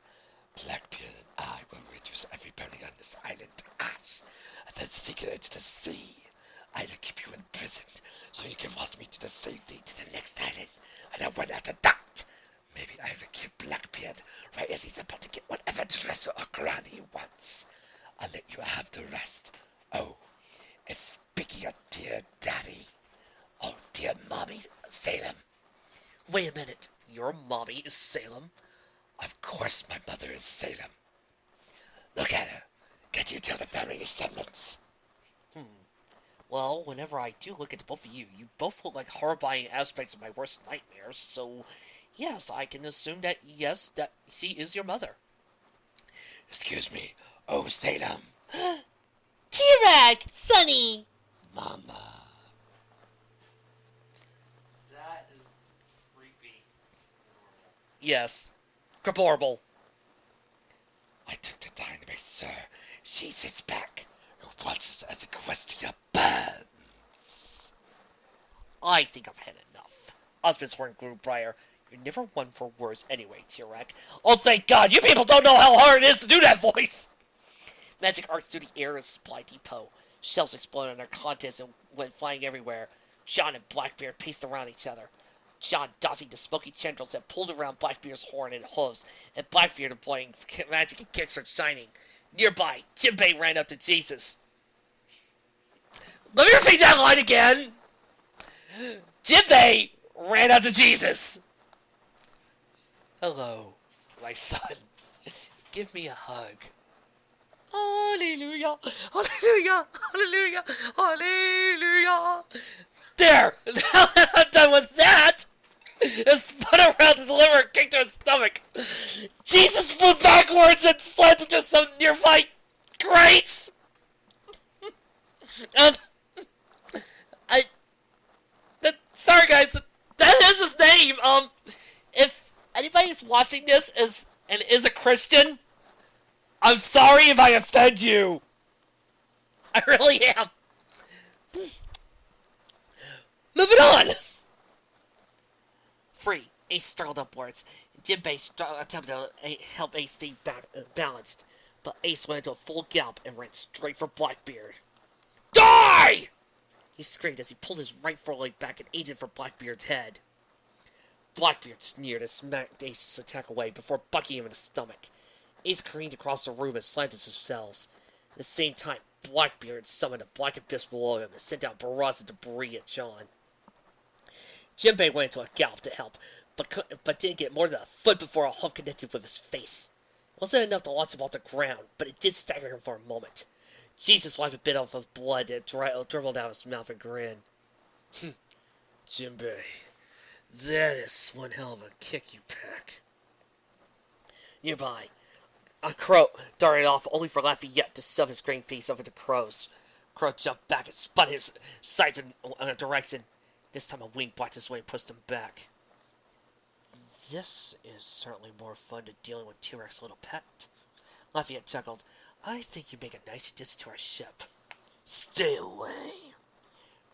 Blackbeard and I will reduce every pony on this island to ash, and then sink it into the sea. I will keep you imprisoned, so you can watch me to the safety to the next island, and then when after that, maybe I will kill Blackbeard right as he's about to get whatever dress or crown he wants. I'll let you have the rest. Oh, and speaking of dear daddy, oh dear mommy, Salem. Wait a minute, your mommy is Salem? Of course my mother is Salem. Look at her. Can't you tell the very resemblance? Well, whenever I do look at both of you, you both look like horrifying aspects of my worst nightmares, so yes, I can assume that, yes, that she is your mother. Excuse me. Oh, Salem. T-Rex! Sonny! Mama. That is creepy. Yes. Deplorable. I took the time to make sure she sits back and watches as Equestria burns. I think I've had enough. Osmond's horn grew brighter. You're never one for words anyway, T-Rex. Oh, thank God, you people don't know how hard it is to do that voice! Magic arcs through the air in Supply Depot. Shells exploded in their contents and went flying everywhere. John and Blackbeard paced around each other. John dodging the smoky tendrils that pulled around Blackbeard's horn and hooves, and Blackbeard employing magic and kicks started shining. Nearby, Jinbei ran up to Jesus. Let me repeat that line again! Jinbei ran up to Jesus. Hello, my son. Give me a hug. Hallelujah, hallelujah, hallelujah, hallelujah. There! Now that I'm done with that, and spun around to deliver a kick to his stomach, Jesus flew backwards and slammed into some nearby crates. Sorry guys, that is his name. If anybody's watching this and is a Christian, I'm sorry if I offend you. I really am. Moving on. Free. Ace struggled upwards. Jinbei attempted to help Ace stay balanced, but Ace went into a full gallop and ran straight for Blackbeard. Die! He screamed as he pulled his right foreleg back and aimed for Blackbeard's head. Blackbeard sneered and smacked Ace's attack away before bucking him in the stomach. Ace careened across the room and slammed into cells. At the same time, Blackbeard summoned a black abyss below him and sent out barrages of debris at John. Jinbei went into a gallop to help, but didn't get more than a foot before a hoof connected with his face. It wasn't enough to launch him off the ground, but it did stagger him for a moment. Jesus wiped a bit off of blood and dribbled down his mouth and grinned. Jinbei, that is one hell of a kick you pack. Nearby, a crow darted off, only for Lafayette to shove his green face over the crow's. Crow jumped back and spun his siphon in a direction. This time a wing blocked his way and pushed him back. This is certainly more fun than dealing with T-Rex's little pet. Lafayette chuckled. I think you make a nice addition to our ship. Stay away.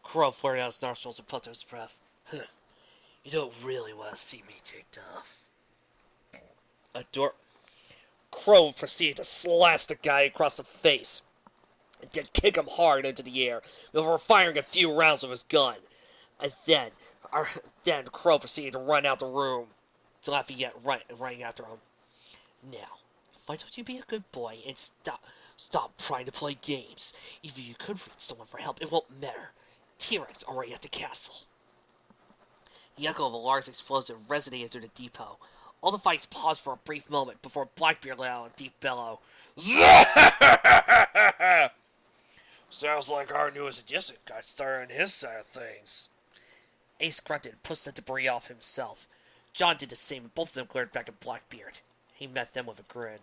Crow flared out his nostrils and puffed out his breath. You don't really want to see me ticked off. Crow proceeded to slash the guy across the face, and then kick him hard into the air before firing a few rounds with his gun. And then Crow proceeded to run out the room, to Lafayette running after him. Now, why don't you be a good boy and stop trying to play games? Even if you could reach someone for help, it won't matter. T-Rex already at the castle. The echo of a large explosion resonated through the depot. All the fights paused for a brief moment before Blackbeard let out a deep bellow. Sounds like our newest addition got started on his side of things. Ace grunted and pushed the debris off himself. John did the same, and both of them glared back at Blackbeard. He met them with a grin.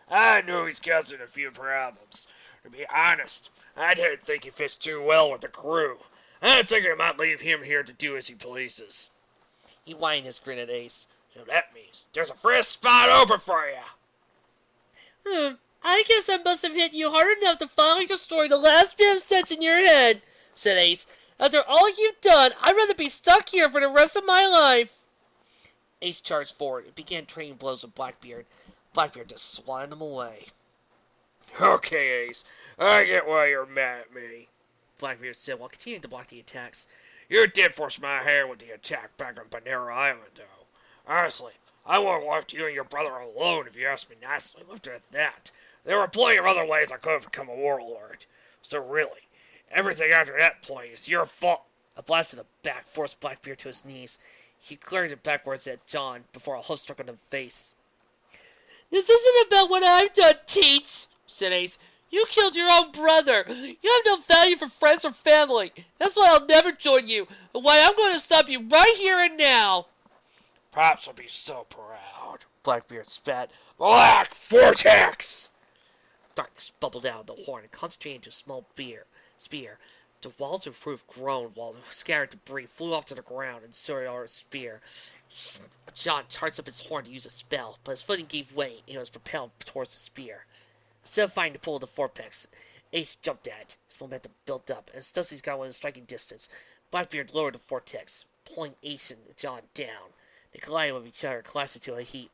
I knew he's causing a few problems. To be honest, I didn't think he fits too well with the crew. I think I might leave him here to do as he pleases. He whined his grin at Ace. So that means there's a fresh spot open for you. I guess I must have hit you hard enough to finally destroy the last bit of sense in your head, said Ace. After all you've done, I'd rather be stuck here for the rest of my life. Ace charged forward and began trading blows with Blackbeard. Blackbeard just swatted him away. Okay, Ace, I get why you're mad at me, Blackbeard said while continuing to block the attacks. You did force my hand with the attack back on Banera Island, though. Honestly, I would have left you and your brother alone if you asked me nicely. Left it at that. There were plenty of other ways I could have become a warlord. So really, everything after that point is your fault. A blast in the back forced Blackbeard to his knees. He glared it backwards at John before a hoof struck him in the face. This isn't about what I've done, Teach, said Ace. You killed your own brother. You have no value for friends or family. That's why I'll never join you, and why I'm going to stop you right here and now. Perhaps I'll be so proud. Blackbeard spat. Black Vortex! Darkness bubbled out of the horn and concentrated into a small spear. The walls of the roof groaned while the scattered debris flew off to the ground and soared over the spear. John charged up his horn to use a spell, but his footing gave way and he was propelled towards the spear. Instead of fighting to pull the vortex, Ace jumped at it. His momentum built up, and as Stussy got within striking distance, Blackbeard lowered the vortex, pulling Ace and John down. They collided with each other, collapsed into a heap.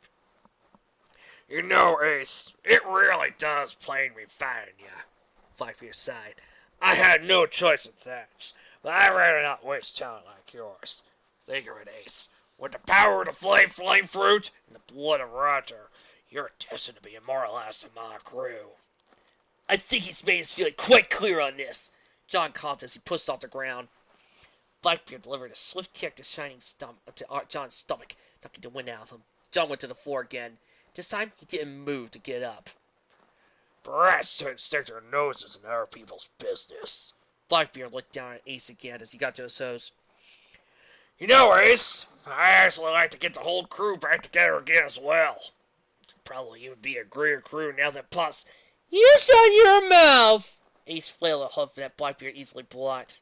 You know, Ace, it really does plain me fighting ya. Blackbeard sighed. I had no choice in that, but I'd rather not waste talent like yours. Think of it, Ace. With the power of the flame fruit, and the blood of Roger, you're destined to be immortalized among our crew. I think he's made his feeling quite clear on this, John coughed as he pushed off the ground. Blackbeard delivered a swift kick to John's stomach, knocking the wind out of him. John went to the floor again. This time, he didn't move to get up. Brats don't stick their noses in other people's business. Blackbeard looked down at Ace again as he got to his hose. You know, Ace, I actually like to get the whole crew back together again as well. Probably even be a greater crew now that Puss... You shut your mouth! Ace flailed a hoof that Blackbeard easily blocked.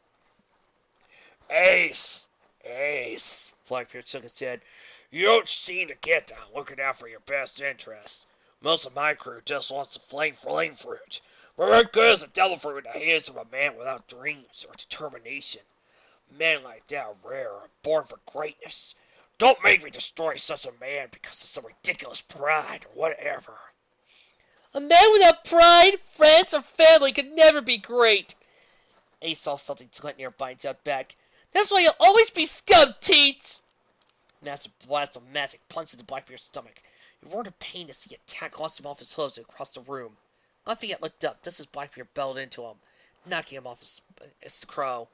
Ace! Blackbeard shook his head. You don't seem to get that looking out for your best interests. Most of my crew just wants the flame fruit. But what good is the devil fruit in the hands of a man without dreams or determination? Men like that are rare and born for greatness. Don't make me destroy such a man because of some ridiculous pride or whatever. A man without pride, friends, or family could never be great. Ace saw something glint nearby and jumped back. That's why you'll always be scum, teats! Massive blast of magic plunged into Blackbeard's stomach. He roared in pain as the attack launched him off his hooves and across the room. Lafayette looked up just as Blackbeard bellowed into him, knocking him off his crow.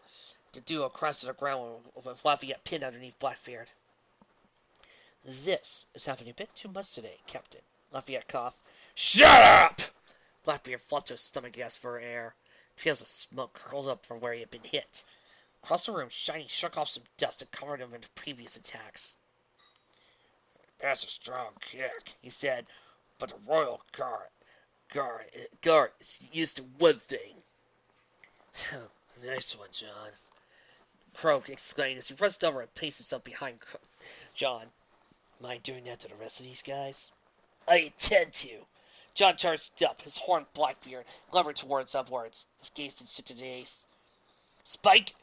The duo crashed to the ground with Lafayette pinned underneath Blackbeard. This is happening a bit too much today, Captain. Lafayette coughed. Shut up! Blackbeard flopped to his stomach, gasped for air. Trails of smoke curled up from where he had been hit. Across the room, Shiny shook off some dust and covered him in previous attacks. That's a strong kick, he said, but the Royal Guard is used to one thing. Nice one, John. Crow exclaimed as he rushed over and placed himself behind John. Mind doing that to the rest of these guys? I intend to. John charged up, his horn Blackbeard levered upwards. His gaze then shifted to Ace. Spike!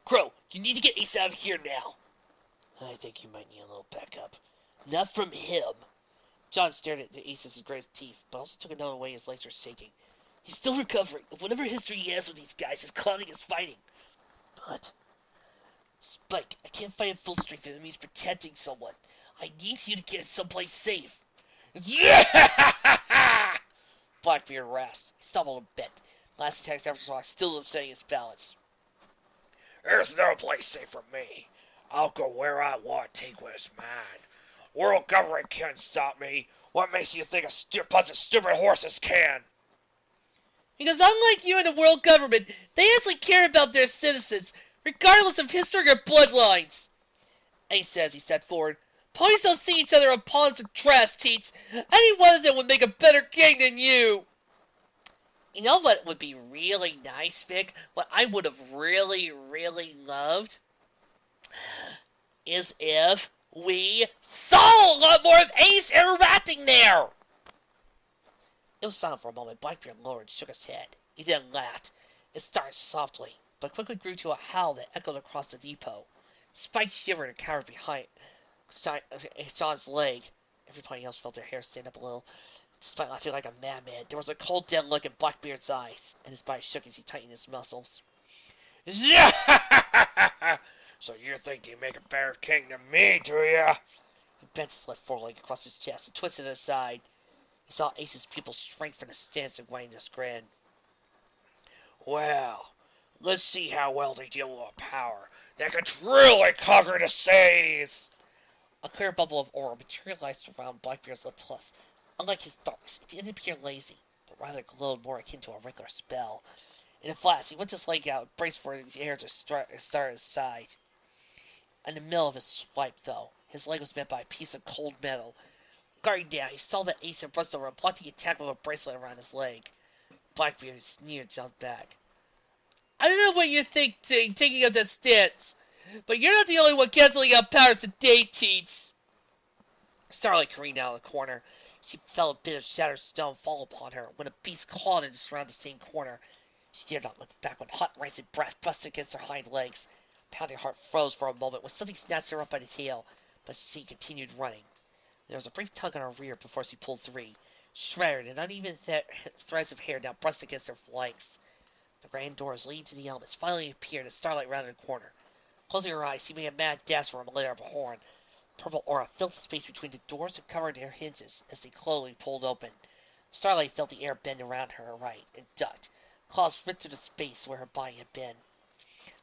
Crow, you need to get Ace out of here now. I think you might need a little backup. Not from him. John stared at Ace's great teeth, but also took another away his legs were shaking. He's still recovering. Whatever history he has with these guys is clouding his fighting. But... Spike, I can't fight at full strength if it means protecting someone. I need you to get someplace safe. Yeah! Blackbeard rasped. He stumbled a bit. Last attack's aftershock still upsetting his balance. There's no place safe for me. I'll go where I want, take what is mine. World government can't stop me. What makes you think a bunch of stupid horses can? Because unlike you and the world government, they actually care about their citizens, regardless of history or bloodlines. Ace says he stepped forward. Ponies don't see each other on pawns or trash, teats. Any one of them would make a better king than you. You know what would be really nice, Vic? What I would have really, really loved? Is if we saw a lot more of Ace interacting there. It was silent for a moment. Blackbeard lowered and shook his head. He then laughed. It started softly, but quickly grew to a howl that echoed across the depot. Spike shivered and cowered behind Sean's leg. Everybody else felt their hair stand up a little. Despite laughing like a madman, there was a cold, dead look in Blackbeard's eyes, and his body shook as he tightened his muscles. Yeah! So you think you make a better king than me, do ya? He bent his left foreleg across his chest and twisted it aside. He saw Ace's pupils shrink from the stance and widened his grin. Well, let's see how well they deal with a power that can truly conquer the seas. A clear bubble of aura materialized around Blackbeard's left hoof. Unlike his darkness, it didn't appear lazy. but rather glowed more akin to a regular spell. In a flash, he whipped his leg out, braced for the air to start his side. In the middle of his swipe, though, his leg was met by a piece of cold metal. Guarding down, he saw that Ace had brushed over and blocked the attack with a bracelet around his leg. Blackbeard sneered, jumped back. I don't know what you're taking up that stance, but you're not the only one canceling out powers today, Teats. Starlight careened out of the corner. She felt a bit of shattered stone fall upon her when a beast clawed in just around the same corner. She dared not look back when hot, rancid breath busted against her hind legs. Pounding heart froze for a moment when something snatched her up by the tail, but she continued running. There was a brief tug on her rear before she pulled free. Shredded and uneven threads of hair now brushed against her flanks. The grand doors leading to the elements finally appeared as Starlight rounded a corner. Closing her eyes, she made a mad dash for a layer of a horn. Purple aura filled the space between the doors and covered their hinges as they slowly pulled open. Starlight felt the air bend around her right and ducked. Claws ripped through the space where her body had been.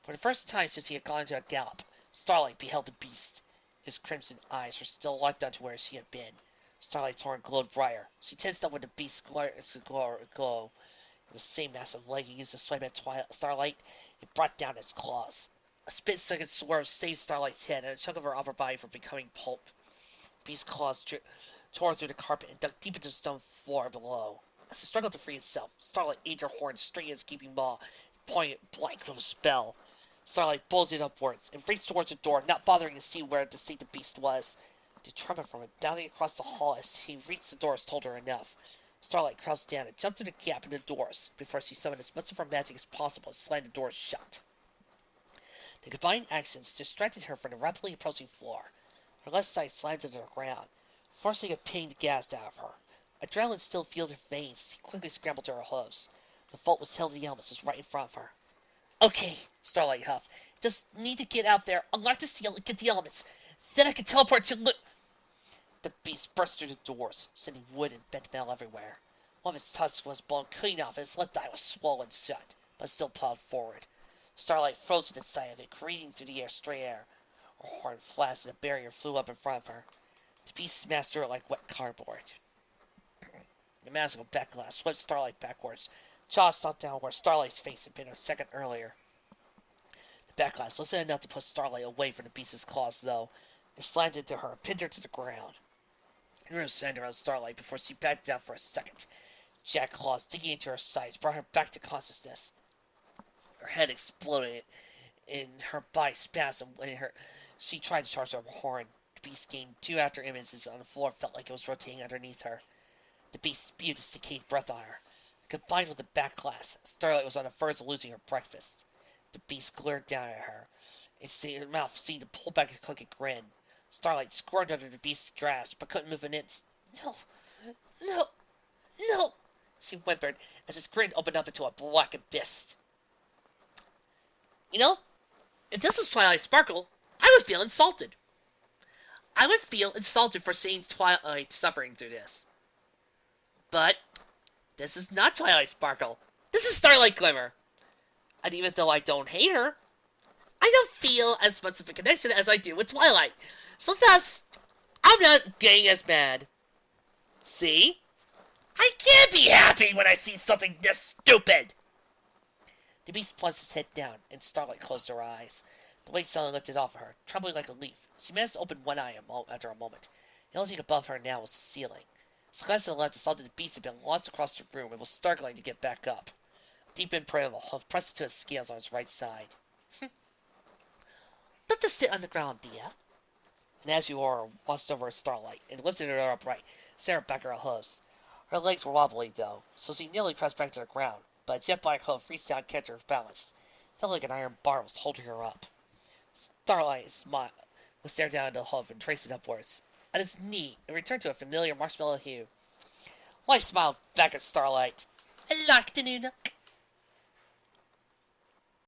For the first time since he had gone into a gallop, Starlight beheld the beast. His crimson eyes were still locked onto where she had been. Starlight's horn glowed brighter. She tensed up when the beast's glow. In the same massive leg he used to swipe at Starlight, it brought down its claws. A split-second swerve saved Starlight's head and a chunk of her upper body from becoming pulp. The beast's claws tore through the carpet and dug deep into the stone floor below. As it struggled to free itself, Starlight aimed her horn straight at its gaping maw, pointing it blank with a spell. Starlight bulged upwards and raced towards the door, not bothering to see where the state the beast was. The trumpet from it, bounding across the hall as he reached the doors, told her enough. Starlight crouched down and jumped through the gap in the doors before she summoned as much of her magic as possible to slam the doors shut. The combined actions distracted her from the rapidly approaching floor. Her left side slammed to the ground, forcing a pained gasp out of her. Adrenaline still filled her veins as she quickly scrambled to her hooves. The vault was held in the elements was right in front of her. Okay, Starlight huffed. Just need to get out there, unlock the seal, and get the elements. Then I can teleport to The beast burst through the doors, sending wood and bent metal everywhere. One of its tusks was blown clean off, and its left eye was swollen shut, but still plowed forward. Starlight froze at the sight of it, careening through the air straight air. Her horn flashed, and a barrier flew up in front of her. The beast smashed through it like wet cardboard. The magical backglass swept Starlight backwards. Jaws stomped down where Starlight's face had been a second earlier. The backglass wasn't enough to push Starlight away from the beast's claws, though. It slammed into her and pinned her to the ground. It room sand around Starlight before she backed down for a second. Jagged claws digging into her sides brought her back to consciousness. Her head exploded and her body spasmed when she tried to charge her horn. The beast gained two after images on the floor and felt like it was rotating underneath her. The beast spewed its decayed breath on her. Combined with the backglass, Starlight was on the verge of losing her breakfast. The beast glared down at her. Its mouth seemed to pull back a crooked grin. Starlight squirmed under the beast's grasp, but couldn't move an inch. No, no, no, she whimpered as its grin opened up into a black abyss. You know, if this was Twilight Sparkle, I would feel insulted. I would feel insulted for seeing Twilight suffering through this. But this is not Twilight Sparkle. This is Starlight Glimmer. And even though I don't hate her, I don't feel as much of a connection as I do with Twilight. So thus, I'm not getting as mad. See? I can't be happy when I see something this stupid. The beast plunged his head down, and Starlight closed her eyes. The weight suddenly lifted off of her, trembling like a leaf. She managed to open one eye after a moment. The only thing above her now was the ceiling. She glanced to the left and saw that the beast had been launched across the room and was struggling to get back up. A deep imprint of a hoof pressed into his scales on his right side. Let us sit on the ground, dear. And as you are, watched over Starlight and lifted her upright, Sarah back her hooves. Her legs were wobbly, though, so she nearly pressed back to the ground, but a jet black hoof reached out and kept her balanced. It felt like an iron bar was holding her up. Starlight smiled, stared down at the hoof and traced it upwards. At its knee, it returned to a familiar marshmallow hue. Why smiled back at Starlight. I like the new look.